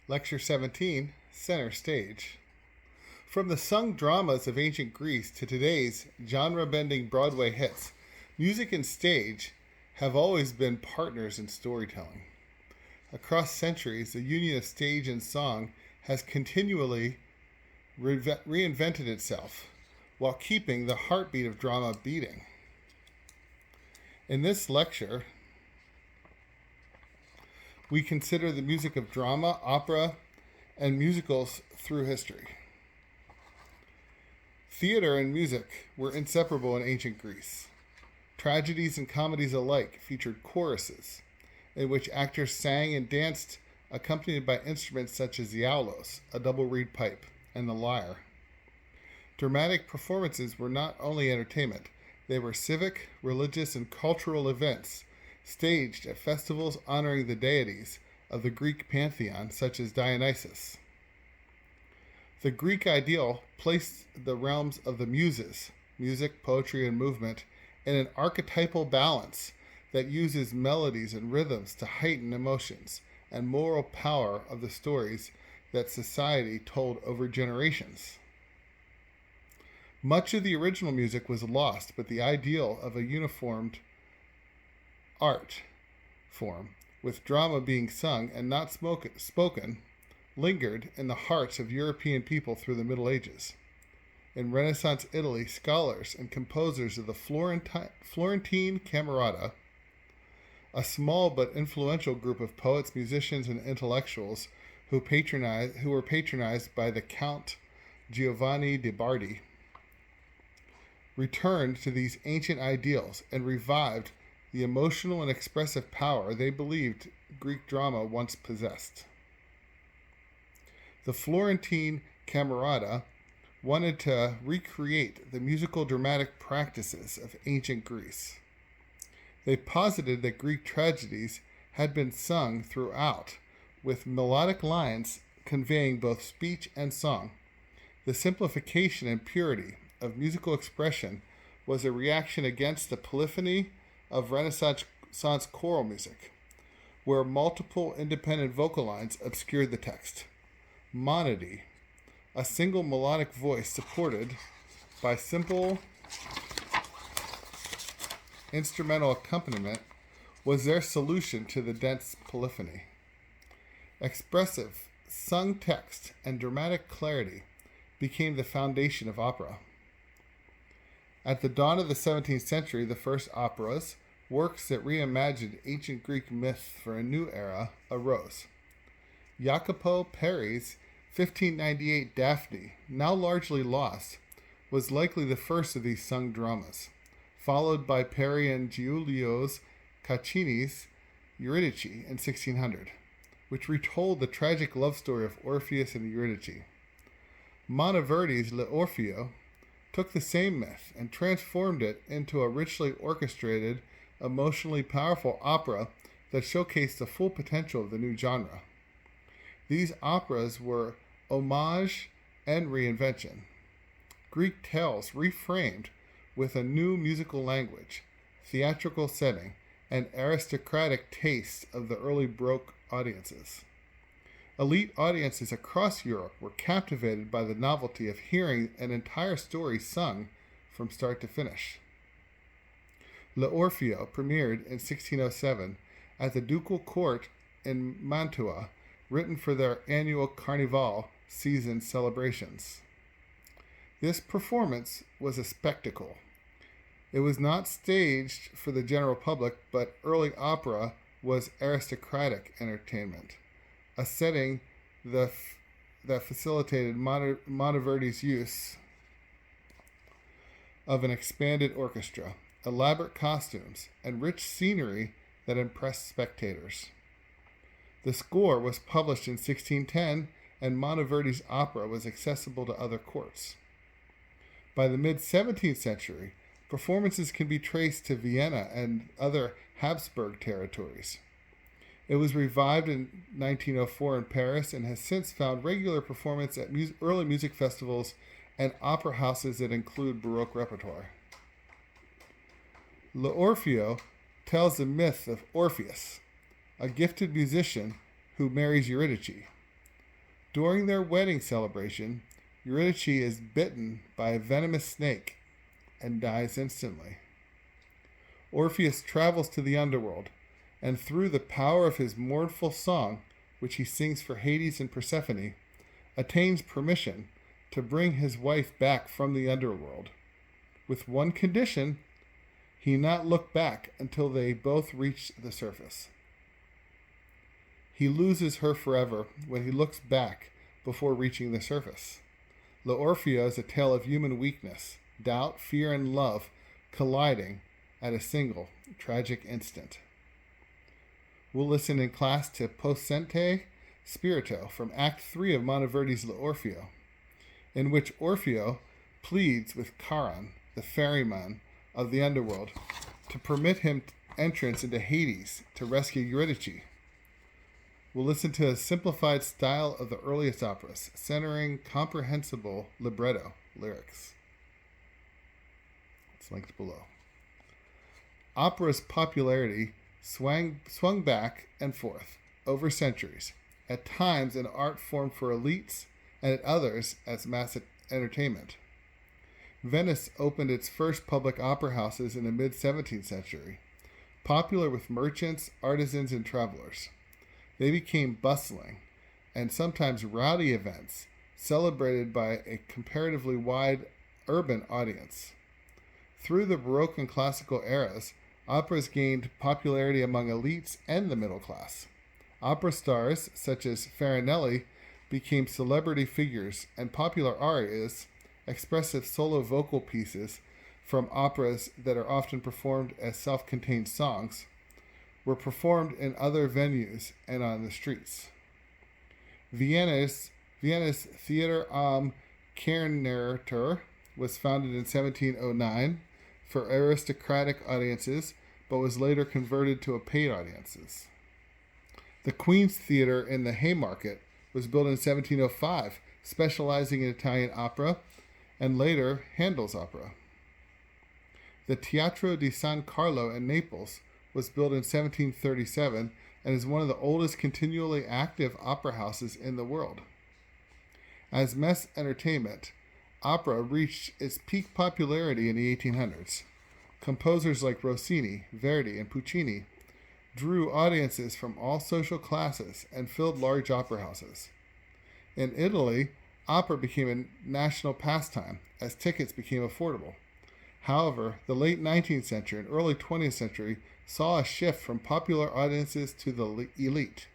Lecture 17, Center Stage. From the sung dramas of ancient Greece to today's genre-bending Broadway hits, music and stage have always been partners in storytelling. Across centuries, the union of stage and song has continually reinvented itself while keeping the heartbeat of drama beating. In this lecture, we consider the music of drama, opera, and musicals through history. Theater and music were inseparable in ancient Greece. Tragedies and comedies alike featured choruses, in which actors sang and danced accompanied by instruments such as the aulos, a double reed pipe, and the lyre. Dramatic performances were not only entertainment, they were civic, religious, and cultural events staged at festivals honoring the deities of the Greek pantheon, such as Dionysus. The Greek ideal placed the realms of the muses, music, poetry, and movement, in an archetypal balance that uses melodies and rhythms to heighten emotions and moral power of the stories that society told over generations. Much of the original music was lost, but the ideal of a uniformed art form, with drama being sung and not spoken, lingered in the hearts of European people through the Middle Ages. In Renaissance Italy, scholars and composers of the Florentine Camerata, a small but influential group of poets, musicians, and intellectuals who were patronized by the Count Giovanni de Bardi, returned to these ancient ideals and revived the emotional and expressive power they believed Greek drama once possessed. The Florentine Camerata wanted to recreate the musical dramatic practices of ancient Greece. They posited that Greek tragedies had been sung throughout, with melodic lines conveying both speech and song. The simplification and purity of musical expression was a reaction against the polyphony of Renaissance choral music, where multiple independent vocal lines obscured the text. Monody, a single melodic voice supported by simple instrumental accompaniment, was their solution to the dense polyphony. Expressive, sung text and dramatic clarity became the foundation of opera. At the dawn of the 17th century, the first operas, works that reimagined ancient Greek myth for a new era, arose. Jacopo Peri's 1598 Daphne, now largely lost, was likely the first of these sung dramas, followed by Peri and Giulio Caccini's Eurydice in 1600, which retold the tragic love story of Orpheus and Eurydice. Monteverdi's L'Orfeo took the same myth and transformed it into a richly orchestrated, emotionally powerful opera that showcased the full potential of the new genre. These operas were homage and reinvention. Greek tales reframed with a new musical language, theatrical setting, and aristocratic taste of the early Baroque audiences. Elite audiences across Europe were captivated by the novelty of hearing an entire story sung from start to finish. L'Orfeo premiered in 1607 at the ducal court in Mantua, written for their annual Carnival season celebrations. This performance was a spectacle. It was not staged for the general public, but early opera was aristocratic entertainment, a setting that facilitated Monteverdi's use of an expanded orchestra, elaborate costumes, and rich scenery that impressed spectators. The score was published in 1610, and Monteverdi's opera was accessible to other courts. By the mid-17th century, performances can be traced to Vienna and other Habsburg territories. It was revived in 1904 in Paris and has since found regular performance at early music festivals and opera houses that include Baroque repertoire. L'Orfeo tells the myth of Orpheus, a gifted musician who marries Eurydice. During their wedding celebration, Eurydice is bitten by a venomous snake and dies instantly. Orpheus travels to the underworld, and through the power of his mournful song, which he sings for Hades and Persephone, attains permission to bring his wife back from the underworld, with one condition: he not look back until they both reach the surface. He loses her forever when he looks back before reaching the surface. L'Orfeo is a tale of human weakness, doubt, fear, and love colliding at a single tragic instant. We'll listen in class to Possente Spirito from Act 3 of Monteverdi's L'Orfeo, in which Orfeo pleads with Charon, the ferryman of the underworld, to permit him entrance into Hades to rescue Eurydice. We'll listen to a simplified style of the earliest operas, centering comprehensible libretto lyrics. It's linked below. Opera's popularity swung back and forth over centuries, at times an art form for elites and at others as mass entertainment. Venice opened its first public opera houses in the mid-17th century, popular with merchants, artisans, and travelers. They became bustling and sometimes rowdy events celebrated by a comparatively wide urban audience. Through the Baroque and Classical eras, operas gained popularity among elites and the middle class. Opera stars such as Farinelli became celebrity figures, and popular arias, expressive solo vocal pieces from operas that are often performed as self-contained songs, were performed in other venues and on the streets. Vienna's Theater am Kärnnertor was founded in 1709 for aristocratic audiences, but was later converted to a paid audiences. The Queen's Theatre in the Haymarket was built in 1705, specializing in Italian opera, and later Handel's opera. The Teatro di San Carlo in Naples was built in 1737 and is one of the oldest continually active opera houses in the world. As mass entertainment, opera reached its peak popularity in the 1800s. Composers like Rossini, Verdi, and Puccini drew audiences from all social classes and filled large opera houses. In Italy, opera became a national pastime as tickets became affordable. However, the late 19th century and early 20th century saw a shift from popular audiences to the elite.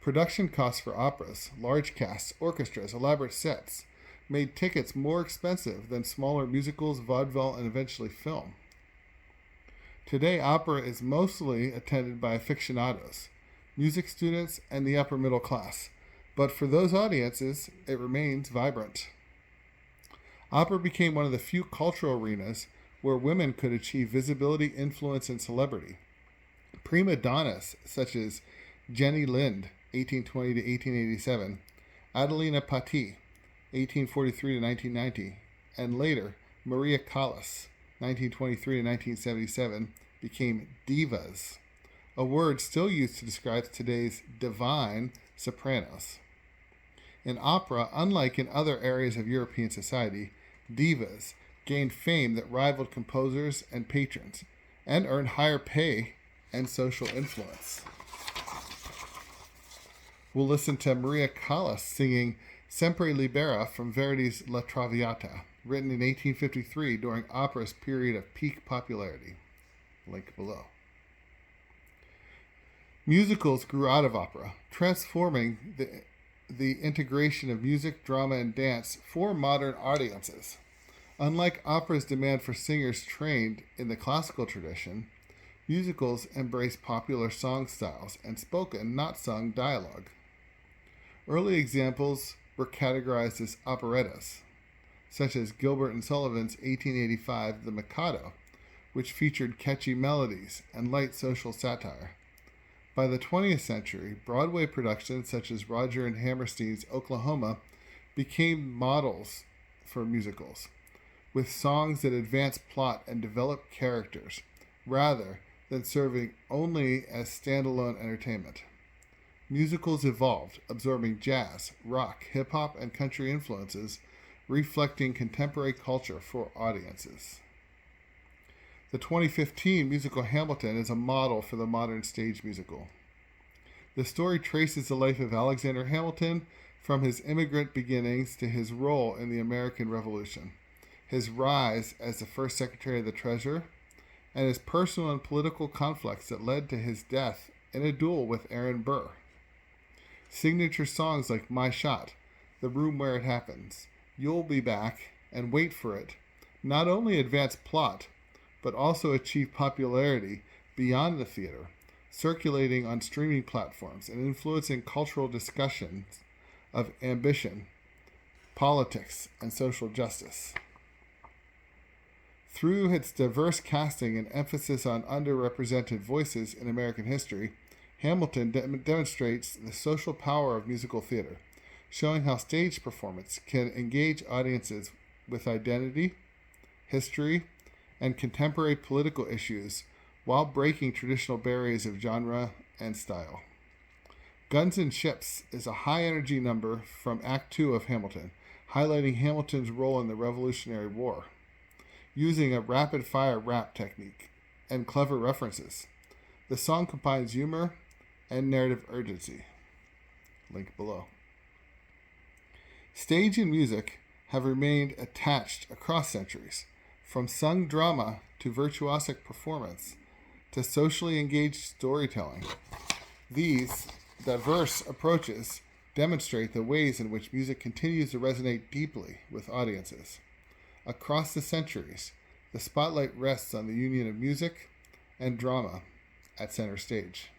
Production costs for operas, large casts, orchestras, elaborate sets, made tickets more expensive than smaller musicals, vaudeville, and eventually film. Today, opera is mostly attended by aficionados, music students, and the upper middle class, but for those audiences, it remains vibrant. Opera became one of the few cultural arenas where women could achieve visibility, influence, and celebrity. Prima donnas such as Jenny Lind, 1820 to 1887, Adelina Patti, 1843 to 1990, and later Maria Callas, 1923 to 1977, became divas, a word still used to describe today's divine sopranos. In opera, unlike in other areas of European society, divas gained fame that rivaled composers and patrons, and earned higher pay and social influence. We'll listen to Maria Callas singing Sempre Libera from Verdi's La Traviata, written in 1853 during opera's period of peak popularity. Link below. Musicals grew out of opera, transforming the integration of music, drama, and dance for modern audiences. Unlike opera's demand for singers trained in the classical tradition, musicals embrace popular song styles and spoken, not sung, dialogue. Early examples were categorized as operettas, such as Gilbert and Sullivan's 1885 The Mikado, which featured catchy melodies and light social satire. By the 20th century, Broadway productions such as Roger and Hammerstein's Oklahoma became models for musicals, with songs that advance plot and develop characters, rather than serving only as standalone entertainment. musicals evolved, absorbing jazz, rock, hip hop, and country influences, reflecting contemporary culture for audiences. The 2015 musical Hamilton is a model for the modern stage musical. The story traces the life of Alexander Hamilton from his immigrant beginnings to his role in the American Revolution, his rise as the first Secretary of the Treasury, and his personal and political conflicts that led to his death in a duel with Aaron Burr. Signature songs like My Shot, The Room Where It Happens, You'll Be Back, and Wait for It not only advance plot, but also achieve popularity beyond the theater, circulating on streaming platforms and influencing cultural discussions of ambition, politics, and social justice. Through its diverse casting and emphasis on underrepresented voices in American history, Hamilton demonstrates the social power of musical theater, showing how stage performance can engage audiences with identity, history, and contemporary political issues while breaking traditional barriers of genre and style. Guns and Ships is a high-energy number from Act 2 of Hamilton, highlighting Hamilton's role in the Revolutionary War. Using a rapid-fire rap technique and clever references, the song combines humor and narrative urgency. Link below. Stage and music have remained attached across centuries, from sung drama to virtuosic performance to socially engaged storytelling. These diverse approaches demonstrate the ways in which music continues to resonate deeply with audiences. Across the centuries, the spotlight rests on the union of music and drama at center stage.